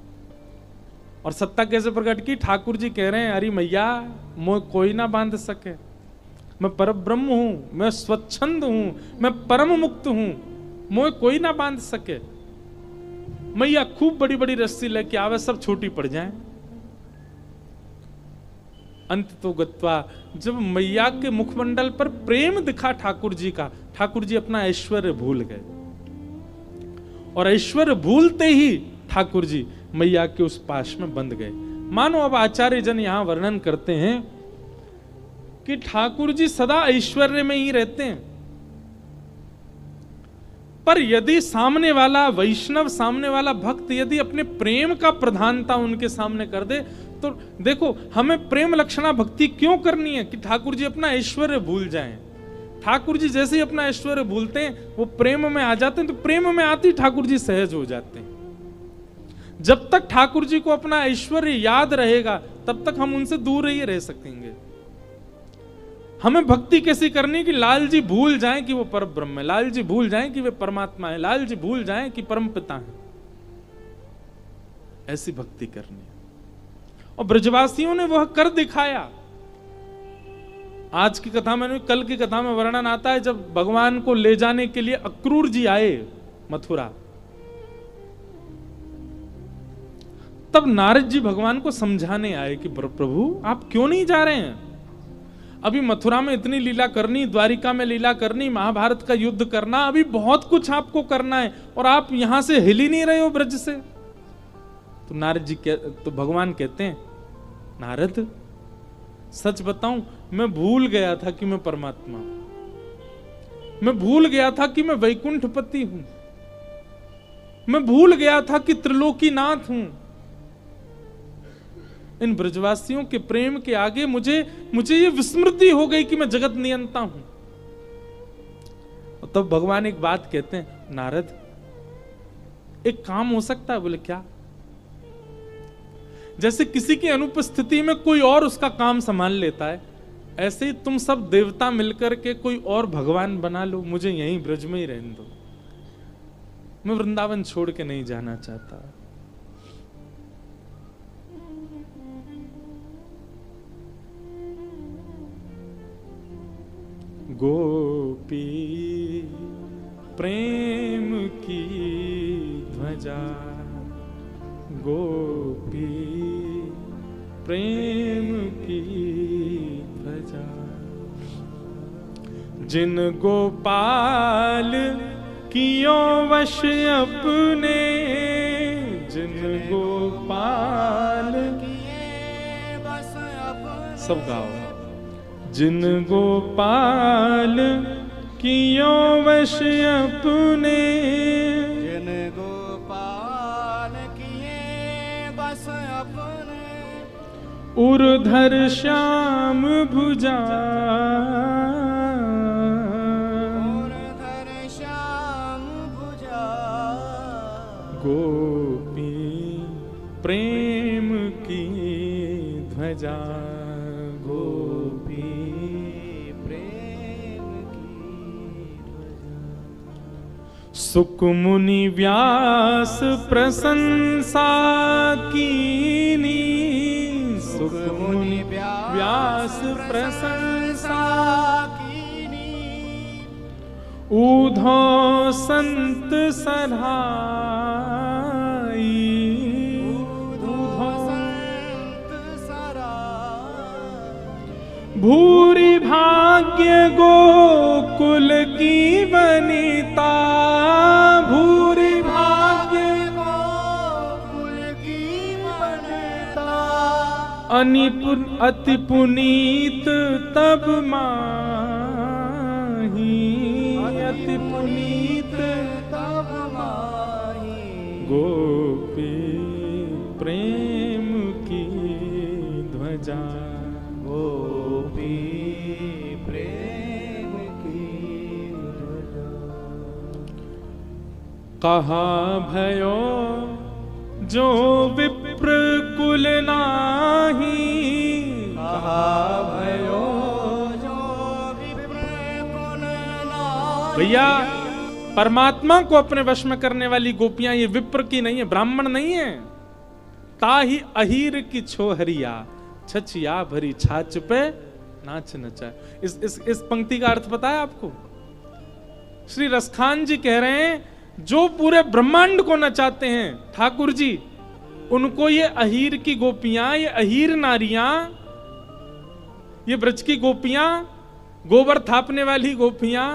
और सत्ता कैसे प्रकट की? ठाकुर जी कह रहे हैं, अरे मैया मोह कोई ना बांध सके, मैं परब्रह्म हूं, मैं स्वच्छंद हूं, मैं परम मुक्त हूं, मोह कोई ना बांध सके। मैया खूब बड़ी बड़ी रस्सी लेके आवे, सब छोटी पड़ जाए। अंत तो गत्वा, जब मैया के मुखमंडल पर प्रेम दिखा ठाकुर जी का, ठाकुर जी अपना ऐश्वर्य भूल गए। और ऐश्वर्य भूलते ही ठाकुर जी मैया के उस पाश में बंध गए। मानो अब आचार्य जन यहां वर्णन करते हैं कि ठाकुर जी सदा ऐश्वर्य में ही रहते हैं, पर यदि सामने वाला वैष्णव, सामने वाला भक्त यदि अपने प्रेम का प्रधानता उनके सामने कर दे, तो देखो हमें प्रेम लक्षणा भक्ति क्यों करनी है कि ठाकुर जी अपना ऐश्वर्य भूल जाएं। ठाकुर जी जैसे ही अपना ऐश्वर्य भूलते हैं वो प्रेम में आ जाते हैं, तो प्रेम में आते ही ठाकुर जी सहज हो जाते हैं। जब तक ठाकुर जी को अपना ऐश्वर्य याद रहेगा तब तक हम उनसे दूर ही रह सकेंगे। हमें भक्ति कैसी करनी कि लाल जी भूल जाएं कि वो परब्रह्म है, लाल जी भूल जाएं कि वे परमात्मा है, लाल जी भूल जाएं कि परम पिता है। ऐसी भक्ति करनी है और ब्रजवासियों ने वह कर दिखाया। आज की कथा में, कल की कथा में वर्णन आता है जब भगवान को ले जाने के लिए अक्रूर जी आए मथुरा, तब नारद जी भगवान को समझाने आए कि प्रभु आप क्यों नहीं जा रहे हैं? अभी मथुरा में इतनी लीला करनी, द्वारिका में लीला करनी, महाभारत का युद्ध करना, अभी बहुत कुछ आपको करना है और आप यहां से हिल ही नहीं रहे हो ब्रज से। तो नारद जी तो भगवान कहते हैं, नारद सच बताऊं, मैं भूल गया था कि मैं परमात्मा हूं। मैं भूल गया था कि मैं वैकुंठपति हूं। मैं भूल गया था कि त्रिलोकीनाथ हूं। इन ब्रजवासियों के प्रेम के आगे मुझे ये विस्मृति हो गई कि मैं जगत नियंता हूं। और तब भगवान एक बात कहते हैं, नारद एक काम हो सकता है। बोले क्या? जैसे किसी की अनुपस्थिति में कोई और उसका काम संभाल लेता है, ऐसे ही तुम सब देवता मिलकर के कोई और भगवान बना लो, मुझे यहीं ब्रज में ही रहने दो। मैं वृंदावन छोड़ के नहीं जाना चाहता। गोपी प्रेम की ध्वजा, गोपी प्रेम की ध्वजा, जिन गोपाल कियो वश अपने, जिन गोपाल किए बस अपने। सब गाओ। जिन गोपाल कियो वश अपने, जिन गोपाल किए बस अपने, उर्धर श्याम भुजा, उर्धर श्याम भुजा, गोपी प्रेम की ध्वजा, गोपी प्रेम की ध्वजा। सुक मुनि व्यास प्रशंसा कीनी, सुक मुनि व्यास प्रशंसा कीनी, ऊधो संत सधाई, ऊधो संत सराय, भूरि भाग्य गोकुल की वनिता, भूरि भाग्य गोकुल की वनिता, अति पुनीत तब माही, अति पुनीत तब माही, गोपी प्रेम की ध्वजा, गोपी प्रेम की ध्वजा। कहा भयो जो विप्र कुल नाही, कहा भयो जो विप्र कुल नाही। भैया परमात्मा को अपने वश में करने वाली गोपियां ये विप्र की नहीं है, ब्राह्मण नहीं है। ताही अहीर की छोहरिया, छछिया भरी छाछ पे नाच नचा। इस पंक्ति का अर्थ पता है आपको? श्री रसखान जी कह रहे हैं, जो पूरे ब्रह्मांड को नचाते हैं ठाकुर जी, उनको ये अहीर की गोपियां, ये अहीर नारियां, ये ब्रज की गोपियां, गोबर थापने वाली गोपियां,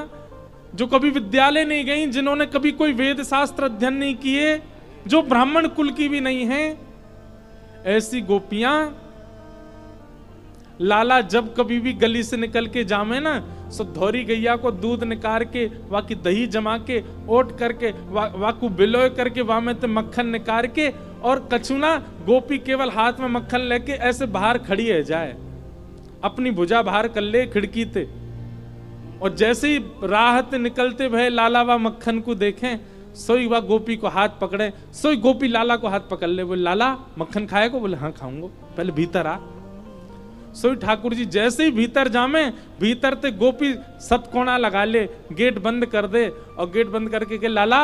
जो कभी विद्यालय नहीं गई, जिन्होंने कभी कोई वेद शास्त्र अध्ययन नहीं किए, जो ब्राह्मण कुल की भी नहीं है, ऐसी गोपियां लाला जब कभी भी गली से निकल के जामे ना, सो धौरी गैया को दूध निकाल के, वा की दही जमा के, ओट करके, वा को बिलोय करके, वा में तो मक्खन निकाल के, और कछुना गोपी केवल हाथ में मक्खन लेके ऐसे बाहर खड़ी है जाए, अपनी भुजा बाहर कर ले खिड़की ते, और जैसे ही राहत निकलते भय लाला वा मक्खन को देखें, सोई वा गोपी को हाथ पकड़े, सोई गोपी लाला को हाथ पकड़ ले, बोले लाला मक्खन खाएगा? बोले हाँ खाऊंगा, पहले भीतर आ। सोई ठाकुर जी जैसे ही भीतर जामे, भीतर ते गोपी सतकोना लगा ले, गेट बंद कर दे, और गेट बंद करके के लाला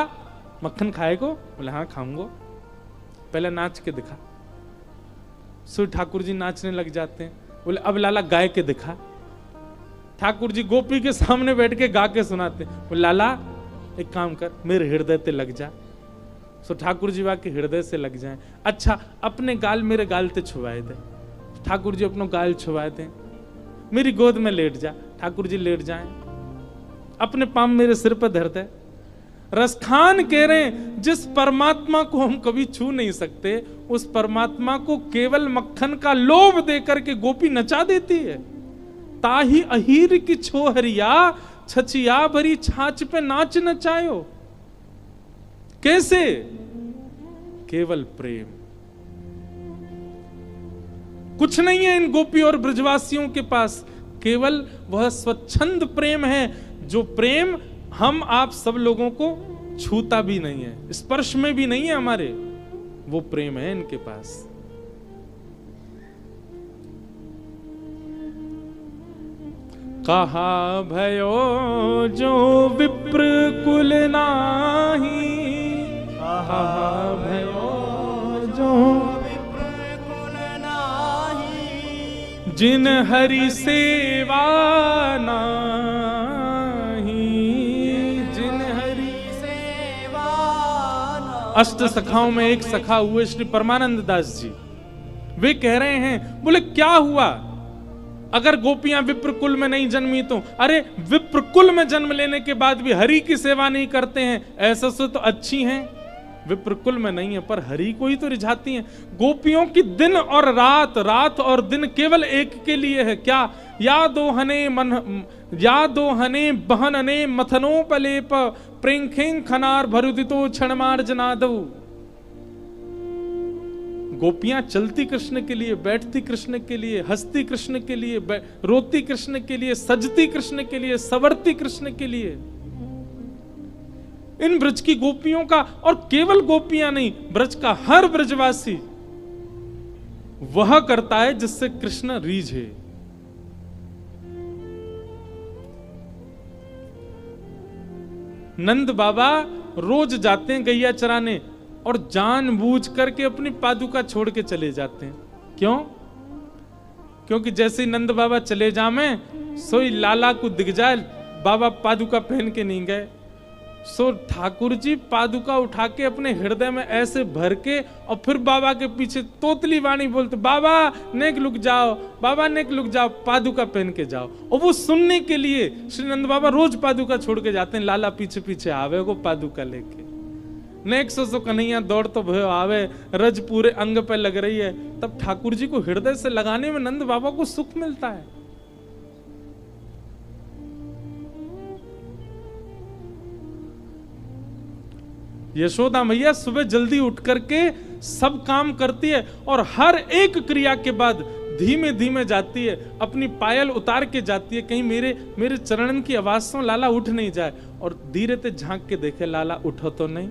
मक्खन खाएगो? बोले हाँ खाऊंगा, पहले नाच के दिखा। सोई ठाकुर जी नाचने लग जाते हैं, बोले अब लाला गाय के दिखा। ठाकुर जी गोपी के सामने बैठ के गा के सुनाते, बोले लाला एक काम कर, मेरे हृदय ते लग जा। सो ठाकुर जी वाके हृदय से लग जाए। अच्छा अपने गाल मेरे गाल ते छुवाए दे, ठाकुर जी अपनो गाल छुवाए दे, मेरी गोद में लेट जा, ठाकुर जी लेट जाएं, अपने पाम मेरे सिर पर धर दे। रसखान कह रहे हैं जिस परमात्मा को हम कभी छू नहीं सकते, उस परमात्मा को केवल मक्खन का लोभ देकर के गोपी नचा देती है। ताही अहीर की छोहरिया, छचिया भरी छाछ पे नाच नचायो। कैसे? केवल प्रेम। कुछ नहीं है इन गोपी और ब्रजवासियों के पास, केवल वह स्वच्छंद प्रेम है, जो प्रेम हम आप सब लोगों को छूता भी नहीं है, स्पर्श में भी नहीं है हमारे, वो प्रेम है इनके पास। कहा भयो जो विप्र कुल नाही, कहा भयो जो विप्र कुल नाही, जिन हरि सेवा नाही, जिन हरि सेवा ना। अष्ट सखाओं में एक सखा हुए श्री परमानंद दास जी, वे कह रहे हैं, बोले क्या हुआ अगर गोपियां विप्र कुल में नहीं जन्मी तो? अरे विप्र कुल में जन्म लेने के बाद भी हरि की सेवा नहीं करते हैं, ऐसा से तो अच्छी हैं, विप्र कुल में नहीं है पर हरि को ही तो रिझाती हैं। गोपियों की दिन और रात, रात और दिन केवल एक के लिए है, क्या? या दो हने बहनने मथनोपलेप प्रेंखें खनार भरुदितो क्षणमार जनादऊ। गोपियां चलती कृष्ण के लिए, बैठती कृष्ण के लिए, हंसती कृष्ण के लिए, रोती कृष्ण के लिए, सजती कृष्ण के लिए, संवरती कृष्ण के लिए। इन ब्रज की गोपियों का, और केवल गोपियां नहीं, ब्रज का हर ब्रजवासी वह करता है जिससे कृष्ण रीझे। नंद बाबा रोज जाते हैं गैया चराने और जानबूझ करके अपनी पादुका छोड़ के चले जाते हैं। क्यों? क्योंकि जैसे ही नंद बाबा चले जामे, सोई लाला को दिख जाए, बाबा पादुका पहन के नहीं गए। सो ठाकुर जी पादुका उठा के अपने हृदय में ऐसे भर के और फिर बाबा के पीछे तोतली वाणी बोलते, बाबा नेक लुक जाओ, बाबा नेक लुक जाओ, पादुका पहन के जाओ। और वो सुनने के लिए श्री नंद बाबा रोज पादुका छोड़ के जाते हैं, लाला पीछे पीछे आवे को पादुका लेके। नेक सो कन्हैया दौड़ तो भयो आवे, रज पूरे अंग पे लग रही है। तब ठाकुर जी को हृदय से लगाने में नंद बाबा को सुख मिलता है। यशोदा मैया सुबह जल्दी उठ करके सब काम करती है और हर एक क्रिया के बाद धीमे धीमे जाती है, अपनी पायल उतार के जाती है, कहीं मेरे चरणन की आवाज से लाला उठ नहीं जाए। और धीरे से झांक के देखे, लाला उठो तो नहीं,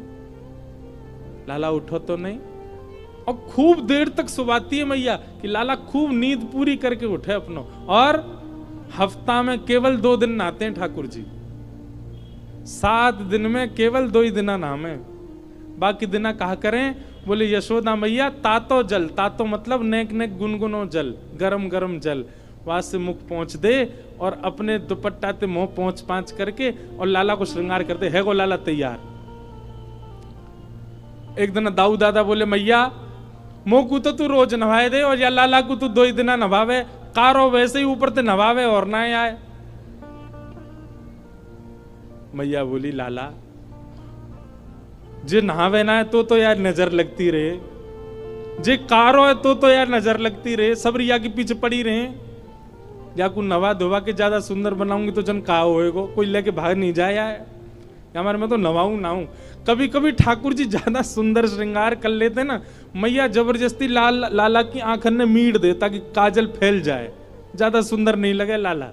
लाला उठो तो नहीं। और खूब देर तक सुवाती है मैया कि लाला खूब नींद पूरी करके उठे अपनो। और हफ्ता में केवल 2 दिन नहाते हैं ठाकुर जी, 7 दिन में केवल 2 ही दिन नहामे, बाकी दिना कहा करें। बोले यशोदा मैया तातो जल, तातो मतलब नेक नेक गुनगुनो जल, गरम गरम जल, वहां से मुख पहुंच दे और अपने दुपट्टा ते मुंह पहुंच पांच करके और लाला को श्रृंगार करते है। गो लाला तैयार। एक दिन दाऊ दादा बोले, मैया मुंह को तो तू रोज नवाए दे और या लाला को तू 2 ही दिन नवावे, कारो वैसे ही ऊपर ते नवावे और ना आए। मैया बोली, लाला जे नहावे ना है तो यार नजर लगती रहे, जे कारो है तो यार नजर लगती रहे, सब रिया के पीछे पड़ी रहे। या को नवा धोवा के ज्यादा सुंदर बनाऊंगी तो जन कहा होएगो, कोई लेके भाग नहीं जाए यार, हमारे में तो नवाऊं ना हूं। कभी कभी ठाकुर जी ज्यादा सुंदर श्रृंगार कर लेते ना, मैया जबरदस्ती लाला की आंखन में मीट दे ताकि काजल फैल जाए, ज्यादा सुंदर नहीं लगे लाला।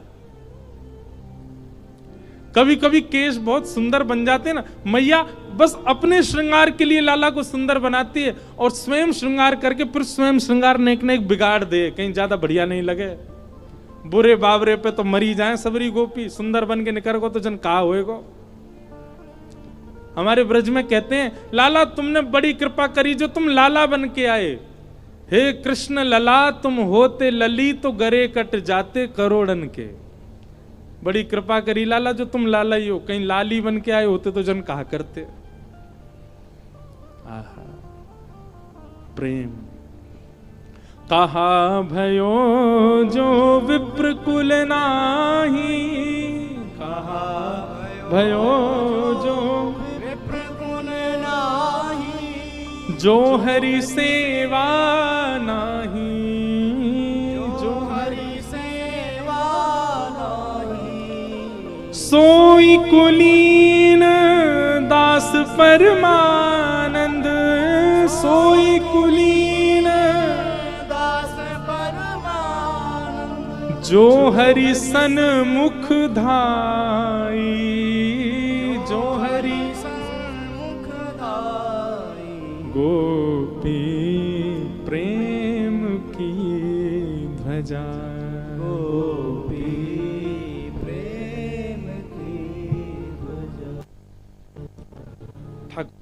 कभी कभी केश बहुत सुंदर बन जाते ना, मैया बस अपने श्रृंगार के लिए लाला को सुंदर बनाती है और स्वयं श्रृंगार करके फिर स्वयं श्रृंगार नेक नेक बिगाड़ दे, कहीं ज्यादा बढ़िया नहीं लगे। बुरे बाबरे पे तो मरी जाए सबरी गोपी, सुंदर बन के निकर को तो जन कहा होएगो। हमारे ब्रज में कहते हैं, लाला तुमने बड़ी कृपा करी जो तुम लाला बन के आए। हे कृष्ण लला तुम होते लली तो गरे कट जाते करोड़न के। बड़ी कृपा करी लाला जो तुम लाला ही हो, कहीं लाली बन के आए होते तो जन कहा करते। आहा प्रेम। कहा भयो जो विप्र कुल नाही, कहा भयो जो विप्र कुल नाही, जो हरि सेवा नाही, जो हरि सेवा नाही, सोई कुलीन दास परमानंद, सोई कुलीन दास परमानंद, जो हरि सन्मुख धाई, जो हरि सन्मुख धाई, गोपी प्रेम की ध्वजा, गोपी प्रेम की ध्वजा। ठाकुर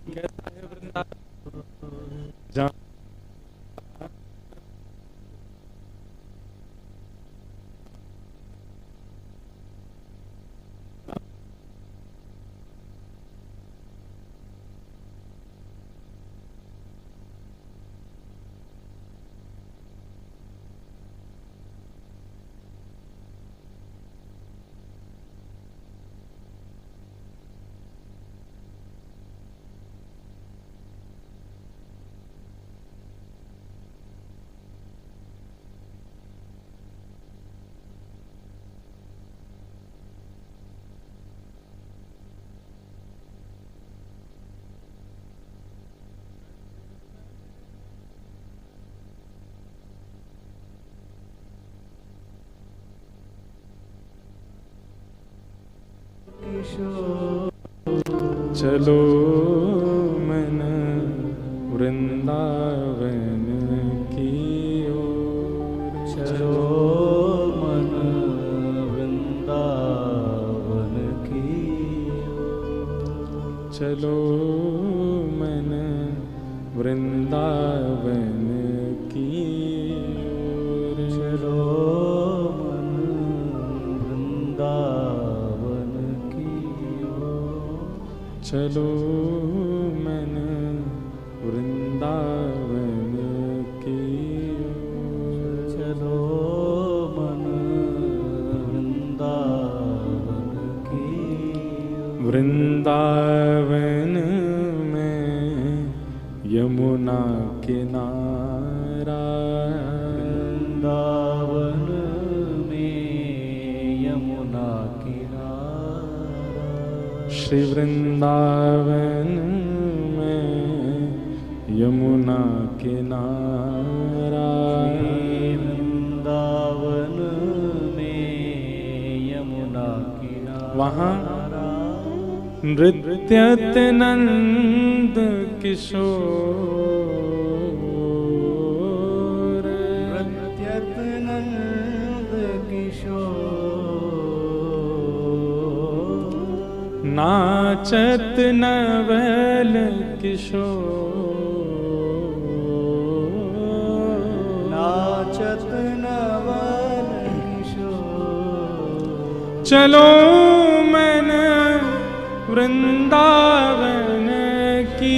कैसा है वृंदावन जहाँ चलो मन वृंदावन की ओर, चलो मन वृंदावन की ओर, चलो मन वृंदावन की ओर, चलो मन वृंदावन की ओर, चलो मन वृंदावन की ओर, चलो मन वृंदावन की ओर, वृंदावन में यमुना किनारा, वृंदावन में यमुना किनारा, श्री वृंदावन में यमुना किनारा, वृंदावन में यमुना किनारा, वहाँ नृत्यत नंद किशोर, नृत्यत नंद किशोर, नाचत नवल किशोर, नाचत नवल किशोर। चलो मन वृंदावन की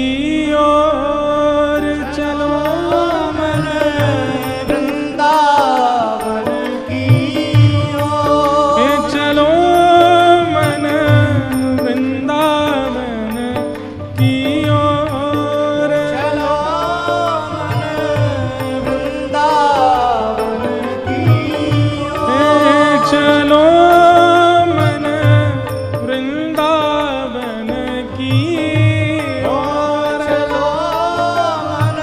ओर, चलो मन वृंदावन की ओर। चलो मन वृंदावन की ओर। चलो मन वृंदावन की ओर। चलो मन वृंदावन की ओर। चलो मन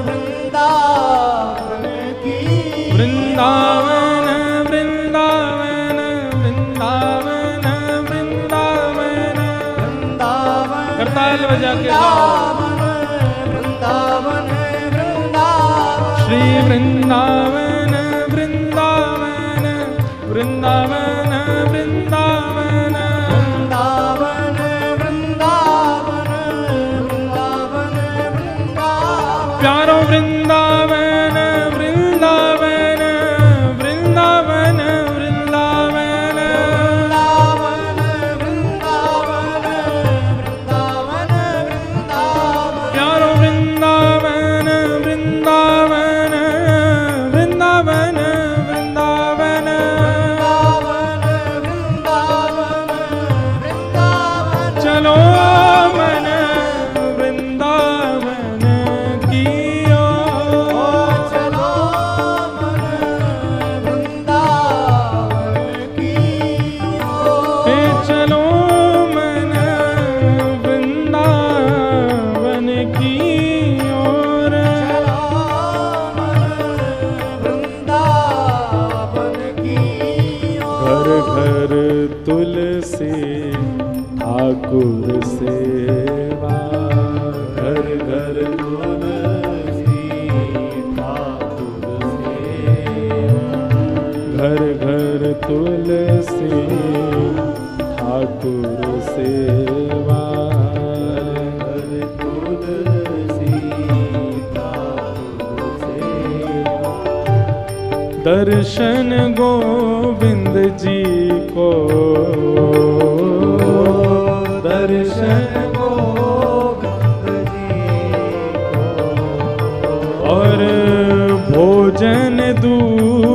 वृंदावन की वृंदावन वृंदावन वृंदावन वृंदावन। वृंदावन करताल बजा के गाओ। वृंदावन वृंदावन श्री वृंदावन वृंदावन वृंदावन वृंदावन। वृंदावन वृंदावन वृंदावन वृंदावन। प्यारो वृंदावन वृंदावन वृंदावन वृंदावन। वृंदावन वृंदावन वृंदावन। प्यारो वृंदावन वृंदावन वृंदावन वृंदावन। चलो मन वृंदावन की ओर। चलो मन वृंदावन की ओर। चलो मन वृंदावन की ओर। चलो मन वृंदावन की घर ओर। घर तुलसी ठाकुर सेवा, घर घर तुलसी ठाकुर सेवा। घर घर तुलसी ठाकुर सेवा। घर तुलसी ठाकुर सेवा। दर्शन गोविंद जी को, दर्शन गोविंद जी को। और भोजन दूध